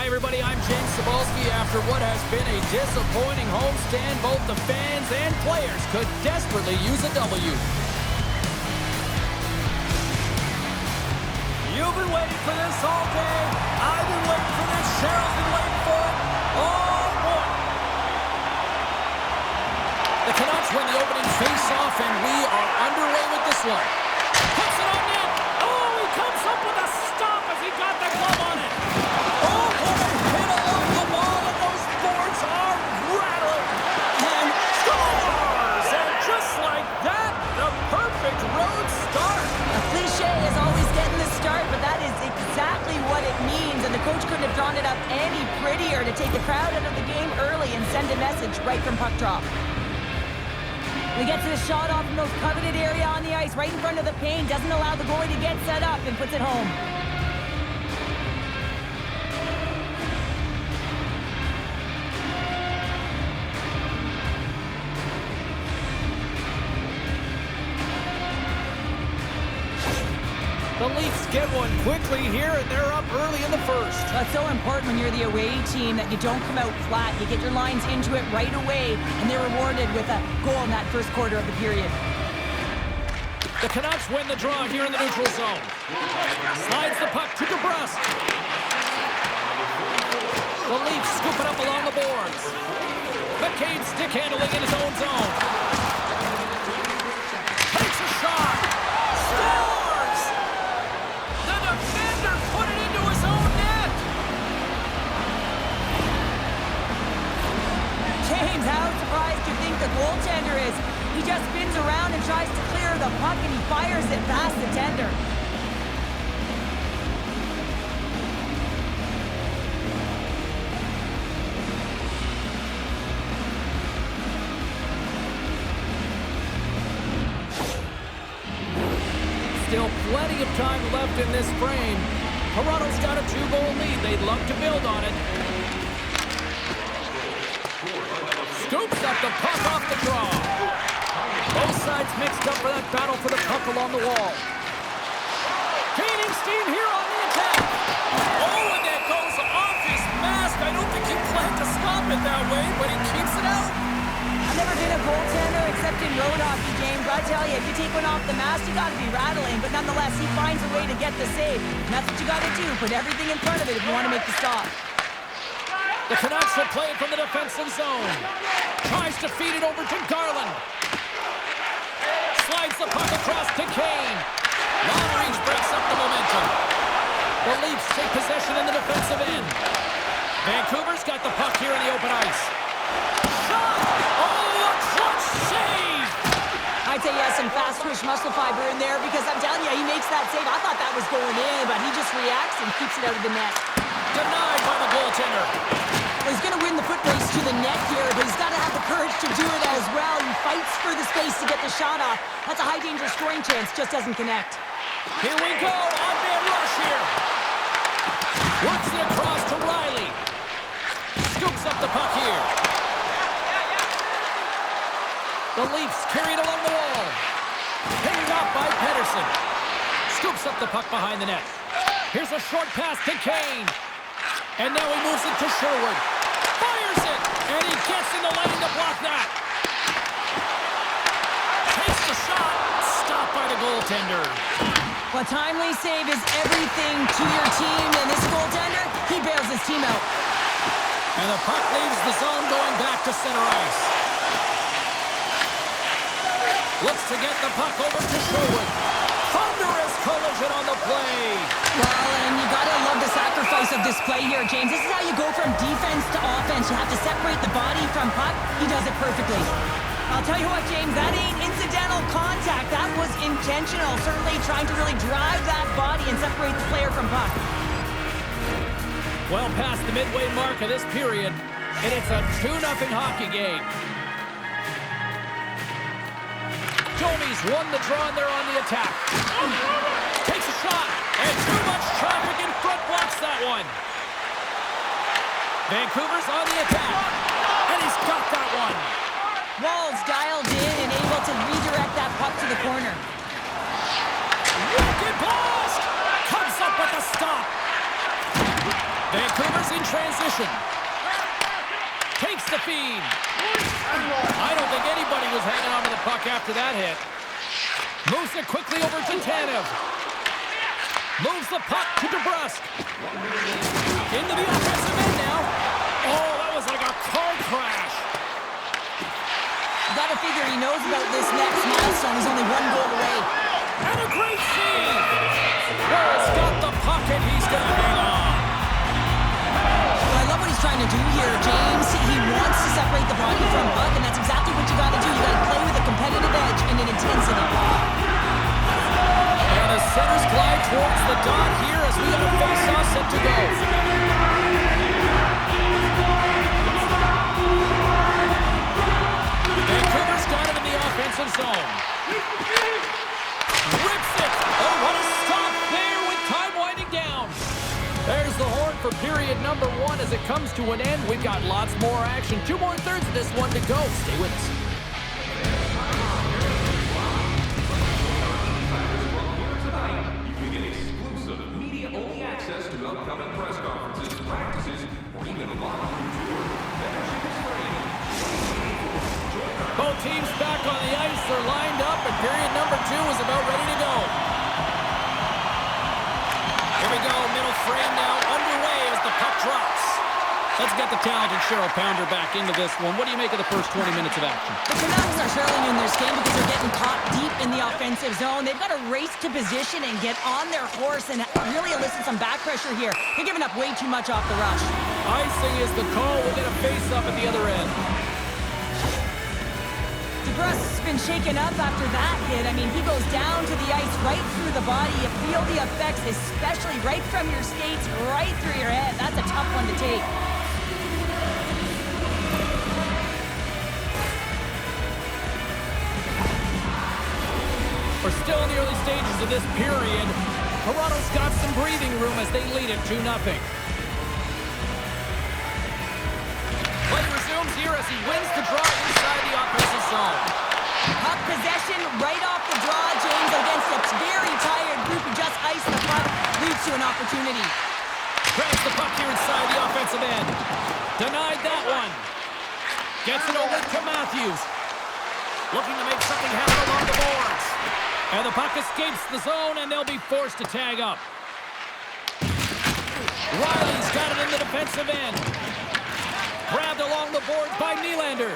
everybody, I'm James Cebulski. After what has been a disappointing homestand, both the fans and players could desperately use a W. You've been waiting for this all day. I've been waiting for this. Cheryl's been waiting for it all morning. The Canucks win the opening face-off, and we are underway with this one. Puts it on net. Oh, he comes up with a stop as he got the glove on it. Oh, what a hit along the wall, and those boards are rattling. And scores! And just like that, the perfect road start. A cliche is always getting the start, but that is exactly what it means. And the coach couldn't have drawn it up any prettier to take the crowd out of the game early and send a message right from puck drop. We get to the shot off from those coveted area on the ice, right in front of the pane, doesn't allow the goalie to get set up and puts it home. The Leafs get one quickly here, and they're up early in the first. That's so important when you're the away team that you don't come out flat. You get your lines into it right away, and they're rewarded with a goal in that first quarter of the period. The Canucks win the draw here in the neutral zone. Slides the puck to DeBrusque. The Leafs scoop it up along the boards. McCabe stick handling in his own zone. Takes a shot. Scores! The defender put it into his own net. James, how surprised do you think the goaltender is? He just spins around and tries to clear the puck, and he fires it past the tender. Still plenty of time left in this frame. Toronto's got a 2-goal lead. They'd love to build on it. Scoops up the puck off the draw. Both sides mixed up for that battle for the puck along the wall. Gaining steam here on the attack. Oh, and that goes off his mask. I don't think he planned to stop it that way, but he keeps it out. I've never been a goaltender except in road hockey, James. I tell you, if you take one off the mask, you got to be rattling. But nonetheless, he finds a way to get the save. And that's what you got to do. Put everything in front of it if you want to make the stop. The Canucks will play it from the defensive zone. Tries to feed it over to Garland. Slides the puck across to Kane. Long reach breaks up the momentum. The Leafs take possession in the defensive end. Vancouver's got the puck here in the open ice. Shot! Oh, a clutch save! I'd say he has some fast twitch muscle fiber in there because I'm telling you, he makes that save. I thought that was going in, but he just reacts and keeps it out of the net. Denied by the goaltender. Well, he's going to win the foot race to the net here, but he's got to have the courage to do it as well. He fights for the space to get the shot off. That's a high-danger scoring chance, just doesn't connect. Here we go, on-man rush here. Works it across to Riley. Scoops up the puck here. The Leafs carry it along the wall. Picked up by Pettersson. Scoops up the puck behind the net. Here's a short pass to Kane. And now he moves it to Sherwood. Fires it! And he gets in the lane to block that. Takes the shot. Stopped by the goaltender. Well, timely save is everything to your team, and this goaltender, he bails his team out. And the puck leaves the zone going back to center ice. Looks to get the puck over to Sherwood. Thunderous collision on the play. Well, and you gotta love the sacrifice of this play here, James. This is how you go from defense to offense. You have to separate the body from puck. He does it perfectly. I'll tell you what, James, that ain't incidental contact. That was intentional. Certainly trying to really drive that body and separate the player from puck. Well past the midway mark of this period, and it's a 2-0 hockey game. Domi's won the draw, and they're on the attack. Takes a shot, and too much traffic in front blocks that one. Vancouver's on the attack, and he's got that one. Wall's dialed in and able to redirect that puck to the corner. Wicked blast! Comes up with a stop. Vancouver's in transition. Takes the feed. I don't think anybody was hanging on to the puck after that hit. Moves it quickly over to Tanev. Moves the puck to DeBrusk. Into the offensive end now. Oh, that was like a car crash. You gotta figure he knows about this next milestone. He's only one goal away. And a great save. He's got the puck and he's going to hang on. Well, I love what he's trying to do here, James. He wants to separate the body from puck, and that's exactly what you gotta do. You gotta play with a competitive edge and an intensity. And the centers glide towards the dot here as we have a face-off set to go. Vancouver's got it in the offensive zone. Rips it! Oh, what a stop there with time winding down. There's the horn for period number 1 as it comes to an end. We've got lots more action. 2 more thirds of this one to go. Stay with us. You can get exclusive media-only access to upcoming press conferences, practices, or even a locker room tour. Membership is free. Both teams back on the ice. They're lined up, and period number 2 is about ready to go. Here we go, middle frame now underway as the puck drops. Let's get the talented Cheryl Pounder back into this one. What do you make of the first 20 minutes of action? The Canucks are surely in their skin because they're getting caught deep in the offensive zone. They've got to race to position and get on their horse and really elicit some back pressure here. They're giving up way too much off the rush. Icing is the call. We'll get a face-up at the other end. DeBrusk's been shaken up after that hit. I mean, he goes down to the ice right through the body. You feel the effects, especially right from your skates, right through your head. That's a tough one to take. We're still in the early stages of this period. Toronto's got some breathing room as they lead it 2-0. Play resumes here as he wins the draw inside the offensive zone. Puck possession right off the draw, James, against a very tired group who just iced the puck, leads to an opportunity. Grabs the puck here inside the offensive end. Denied that one. Gets it over to Matthews. Looking to make something happen along the boards. And the puck escapes the zone, and they'll be forced to tag up. Riley's got it in the defensive end. Grabbed along the boards by Nylander.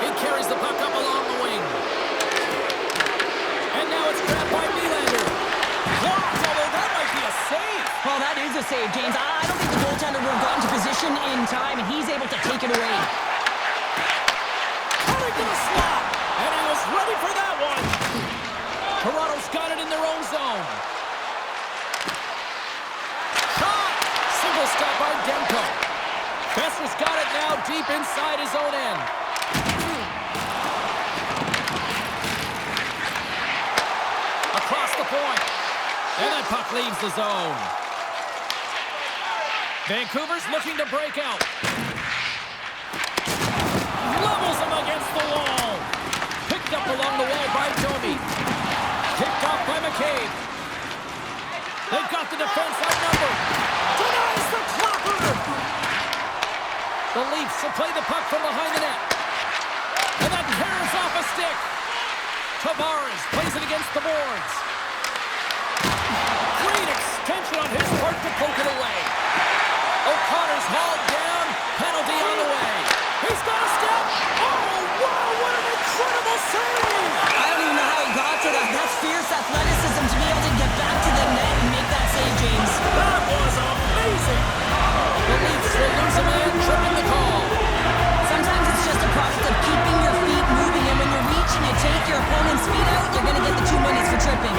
He carries the puck up along the wing. And now it's grabbed by Nylander. Blocked, although that might be a save. Well, that is a save, James. I don't think the goaltender would have gotten to position in time, and he's able to take it away. Coming to the slot. And he was ready for that one. Toronto's got it in their own zone. Shot! Single stop by Demko. Besser's got it now deep inside his own end. Across the point. And that puck leaves the zone. Vancouver's looking to break out. Levels him against the wall. Picked up along the wall by Domi. Picked off by McCabe. They've got the defense outnumbered. Denies the clocker. The Leafs will play the puck from behind the net. And that tears off a stick. Tavares plays it against the boards. Great extension on his part to poke it away. O'Connor's hauled down. Penalty on the way. He's got a step. Oh, wow, what an incredible save. I don't even know how he got to that. That's fierce athleticism to be able to get back to the net and make that save, James. That was amazing. The Leafs will lose a man, tripping the call. Sometimes it's just a process of keeping your feet moving, and when you reach and you take your opponent's feet out, you're going to get the 2 minutes for tripping.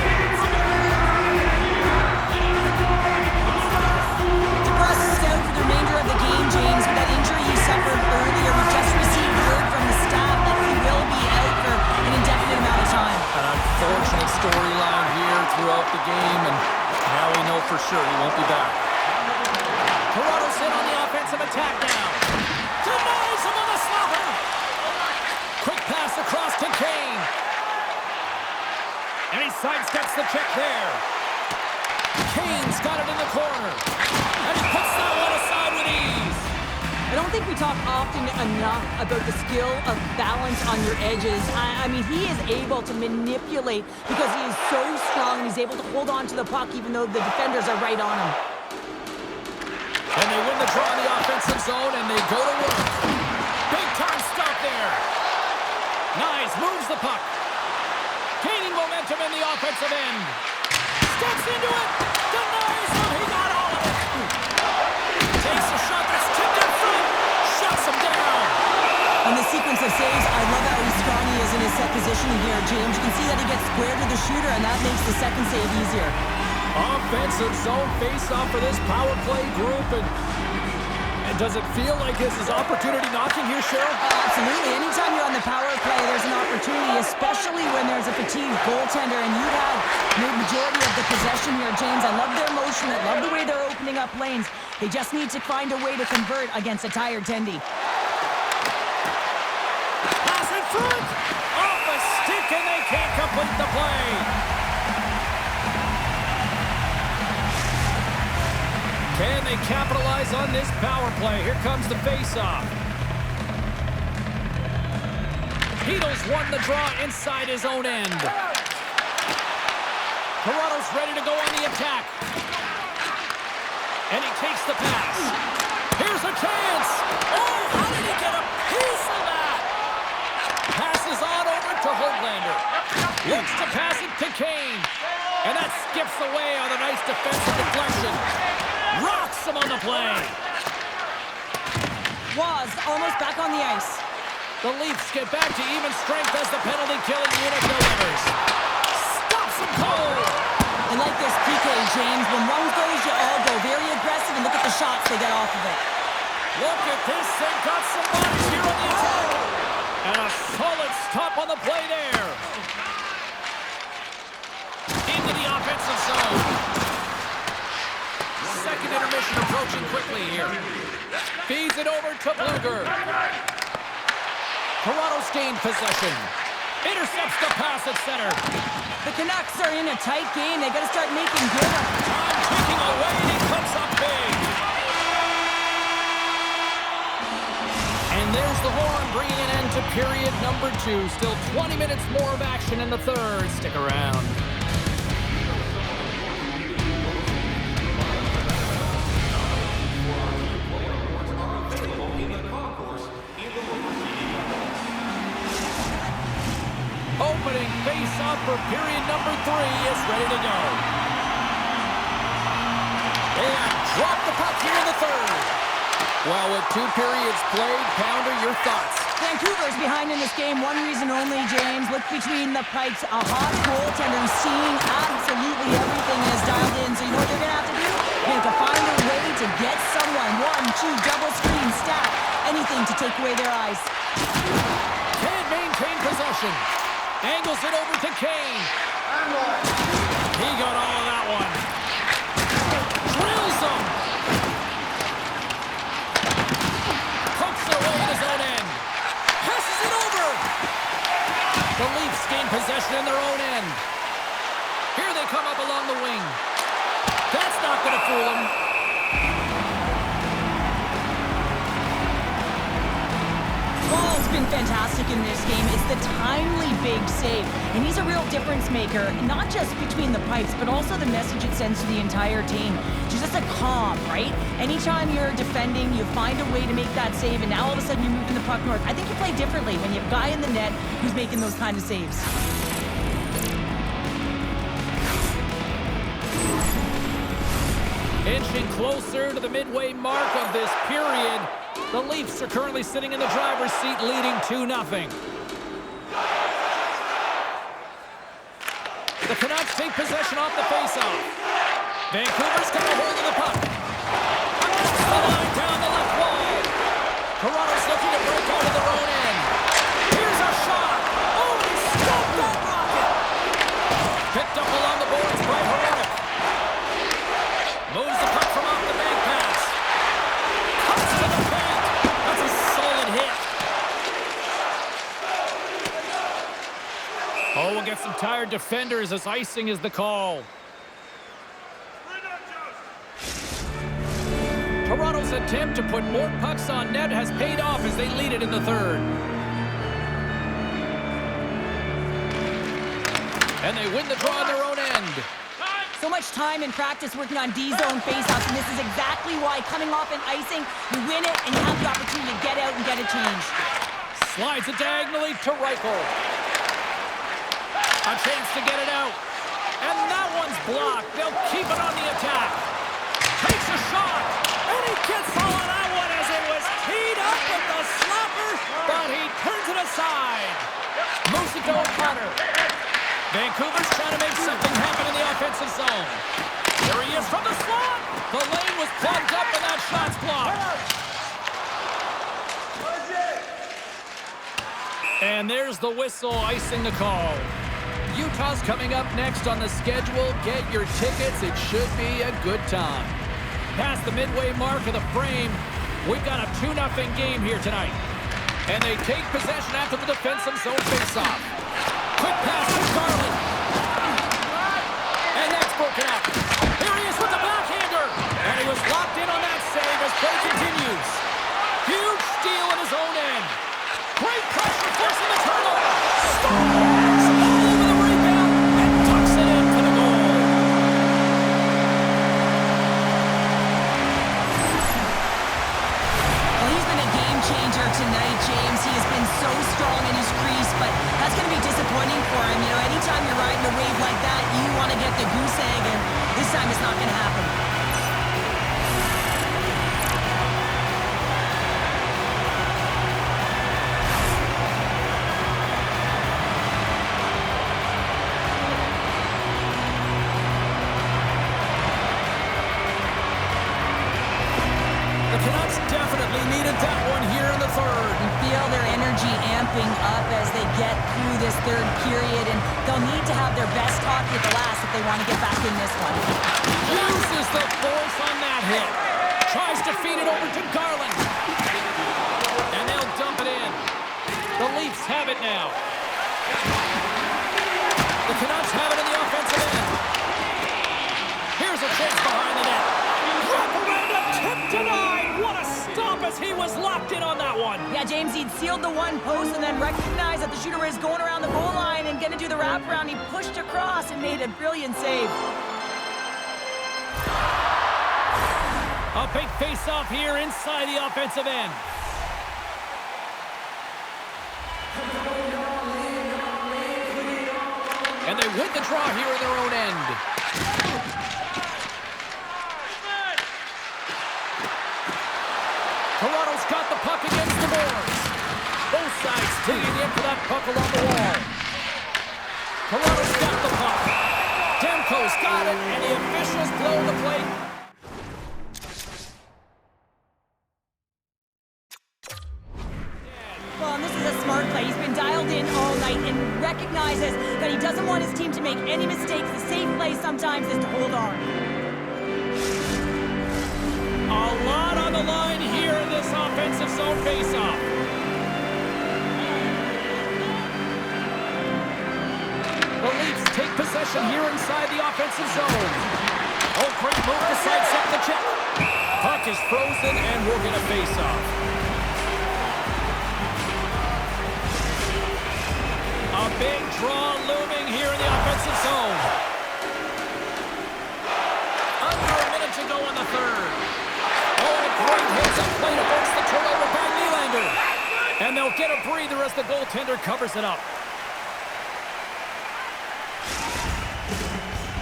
DeBrusk is out for the remainder of the game, James, with that injury he suffered earlier. We just received word from the staff that he will be out for an indefinite amount of time. An unfortunate storyline here throughout the game, and now we know for sure he won't be back. Toronto's in on the offensive attack now. Denies him on the slapper. Quick pass across to Kane. And he sidesteps the check there. Kane's got it in the corner. And he puts that don't think we talk often enough about the skill of balance on your edges. I mean, he is able to manipulate because he is so strong and he's able to hold on to the puck even though the defenders are right on him. And they win the draw in the offensive zone, and they go to work. Big time stop there. Nice, moves the puck. Gaining momentum in the offensive end. Steps into it. Denies him. He got all of it. Takes a shot that's tipped in front. Shuts him down. In the sequence of saves, I love how strong he is in his set positioning here, James. You can see that he gets squared to the shooter, and that makes the second save easier. Offensive zone face-off for this power play group. And does it feel like this is opportunity knocking here, Cheryl? Absolutely. Anytime you're on the power play, there's an opportunity, especially when there's a fatigued goaltender, and you have the majority of the possession here, James. I love their motion. I love the way they're opening up lanes. They just need to find a way to convert against a tired Tendy. Pass in front! Off a stick, and they can't complete the play. Can they capitalize on this power play? Here comes the face-off. Heedles won the draw inside his own end. Toronto's ready to go on the attack. And he takes the pass. Here's a chance. Oh, how did he get a piece of that? Passes on over to Hoglander. Looks to pass it to Kane. And that skips away on a nice defensive deflection. Rocks him on the play. Was almost back on the ice. The Leafs get back to even strength as the penalty-killing unit delivers. Stops him cold. I like this PK, James. When one goes, you all go. Very aggressive, and look at the shots they get off of it. Look at this. They've got some bodies here on the attack. And a solid stop on the play there. Into the offensive zone. Second intermission approaching quickly here. Feeds it over to Bluger. Toronto's gained possession. Intercepts the pass at center. The Canucks are in a tight game. They got to start making good. Time ticking away, and he comes up big. And there's the horn, bringing an end to period number 2. Still 20 minutes more of action in the third. Stick around. Opening face-off for period number 3 is ready to go. And drop the puck here in the third. Well, with 2 periods played, Pounder, your thoughts? Vancouver's behind in this game. One reason only, James. Look between the pipes. A hot goaltender who's seeing absolutely everything and is dialed in. So you know what they're going to have to do? They have to find a way to get someone. 1, 2, double screen, stack. Anything to take away their eyes. Can't maintain possession. Angles it over to Kane. He got all of that one. Drills him. Pokes it away in his own end. Passes it over. The Leafs gain possession in their own end. Here they come up along the wing. That's not going to fool him. Ball's been fantastic in this game. It's the timely big save. And he's a real difference maker, not just between the pipes, but also the message it sends to the entire team. Just a calm, right? Anytime you're defending, you find a way to make that save, and now all of a sudden you're moving the puck north. I think you play differently when you have a guy in the net who's making those kind of saves. Inching closer to the midway mark of this period. The Leafs are currently sitting in the driver's seat, leading 2-0. The Canucks take possession off the faceoff. Vancouver's got a hold of the puck. Across the line down the left wall. Toronto's looking to break out of their own end. Here's a shot. Oh, he stopped that rocket. Picked up along the boards by Horowitz. Moves the puck from off the bank pass. Cuts to the paint. That's a solid hit. Oh, we'll get some tired defenders as icing is the call. Toronto's attempt to put more pucks on net has paid off as they lead it in the third. And they win the draw on their own end. So much time in practice working on D-zone faceoffs, and this is exactly why coming off an icing, you win it and you have the opportunity to get out and get a change. Slides it diagonally to Reichel. A chance to get it out. And that one's blocked. They'll keep it on the attack. Takes a shot. And he gets all of that one as it was teed up with the slapper, but he turns it aside. Moves it to O'Connor. Vancouver's trying to make something happen in the offensive zone. Here he is from the slot. The lane was plugged up and that shot's blocked. And there's the whistle icing the call. Utah's coming up next on the schedule. Get your tickets. It should be a good time. Past the midway mark of the frame, we've got a 2-0 game here tonight. And they take possession after the defensive zone faceoff. Quick pass to Garland. And that's broken up. Here he is with the backhander. And he was locked in on that save as play continues. Huge steal in his own end. Great pressure, forcing the turnover. Scores all over the rebound and tucks it in for the goal. Well, he's been a game changer tonight, James. He has been so strong in his crease, but that's going to be disappointing for him. You know, anytime you're riding a wave like that, you want to get the goose egg, and this time it's not going to happen. Definitely needed that one here in the third. You feel their energy amping up as they get through this third period, and they'll need to have their best hockey at the last if they want to get back in this one. Uses the force on that hit. Tries to feed it over to Garland. And they'll dump it in. The Leafs have it now. The Canucks have it in the offensive end. Here's a chance behind the net. Wrap around a tip denied. What a stop as he was locked in on that one. Yeah, James, he'd sealed the one post and then recognized that the shooter was going around the goal line and going to do the wraparound. He pushed across and made a brilliant save. A big face-off here inside the offensive end. And they win the draw here in their own end. Toronto's got the puck against the boards. Both sides digging in for that puck along the wall. Toronto's got the puck. Demko's got it, and the officials blow the play. Well, and this is a smart play. He's been dialed in all night and recognizes that he doesn't want his team to make any mistakes. The safe play sometimes is to hold on. A lot on the line here in this offensive zone faceoff. The Leafs take possession here inside the offensive zone. Oh, great move to sidestep the check. Puck is frozen, and we'll get a faceoff. A big draw looming here in the offensive zone. Under a minute to go in the third. Great hits up play to force the turnover by Nylander. And they'll get a breather as the goaltender covers it up.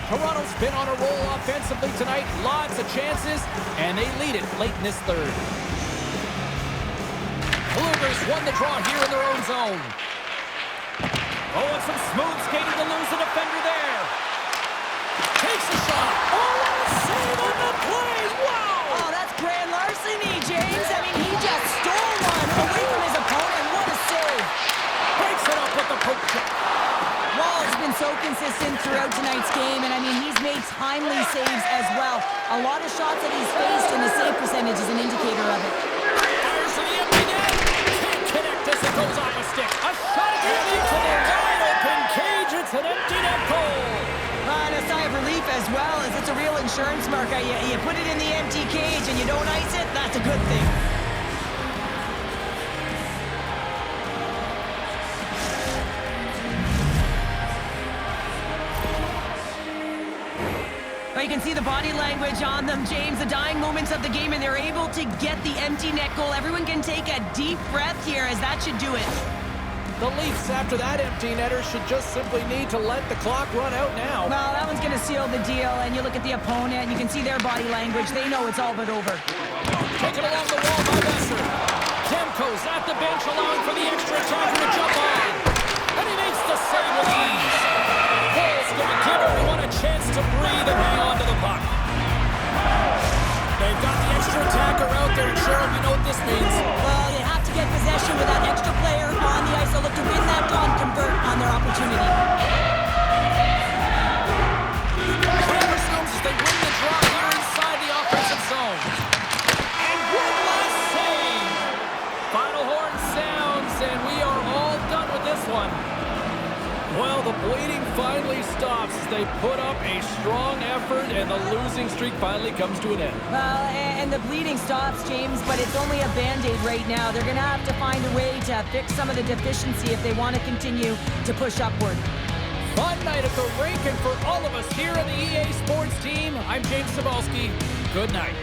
Toronto's been on a roll offensively tonight. Lots of chances, and they lead it late in this third. Bluegrass won the draw here in their own zone. Oh, and some smooth skating to lose the defender there. Takes a shot. Oh, what a save on the play. Wow! Oh, that's grand larceny, James. I mean, he just stole one away from his opponent. What a save. Breaks it up with the poke check. Wall has been so consistent throughout tonight's game, and I mean, he's made timely saves as well. A lot of shots that he's faced, and the save percentage is an indicator of it. Fires to the empty net. Can't connect as it goes off a stick. A shot again into the wide open cage. It's an empty net goal. And a sigh of relief as well, as it's a real insurance. insurance marker. You put it in the empty cage and you don't ice it, that's a good thing. Well, you can see the body language on them, James, the dying moments of the game, and they're able to get the empty net goal. Everyone can take a deep breath here, as that should do it. The Leafs, after that empty netter, should just simply need to let the clock run out now. Well, that one's going to seal the deal, and you look at the opponent, and you can see their body language. They know it's all but over. Taken along the wall by Besser. Demko's at the bench, allowing for the extra attacker to jump on. And he makes the save with ease. Bull's going to give everyone a chance to breathe and hang on to the puck. They've got the extra attacker out there, and Cheryl, you know what this means. Well, you have to get possession with that extra player on the ice. They'll look to win that draw and convert on their opportunity. Fires comes as they win the draw here inside the offensive zone. And one last save. Final horn sounds, and we are all done with this one. Well, the bleeding finally stops as they put up a strong effort, and the losing streak finally comes to an end. Well, and the bleeding stops, James, but it's only a Band-Aid right now. They're going to have to find a way to fix some of the deficiency if they want to continue to push upward. Fun night at the rink, and for all of us here on the EA Sports team, I'm James Cebulski. Good night.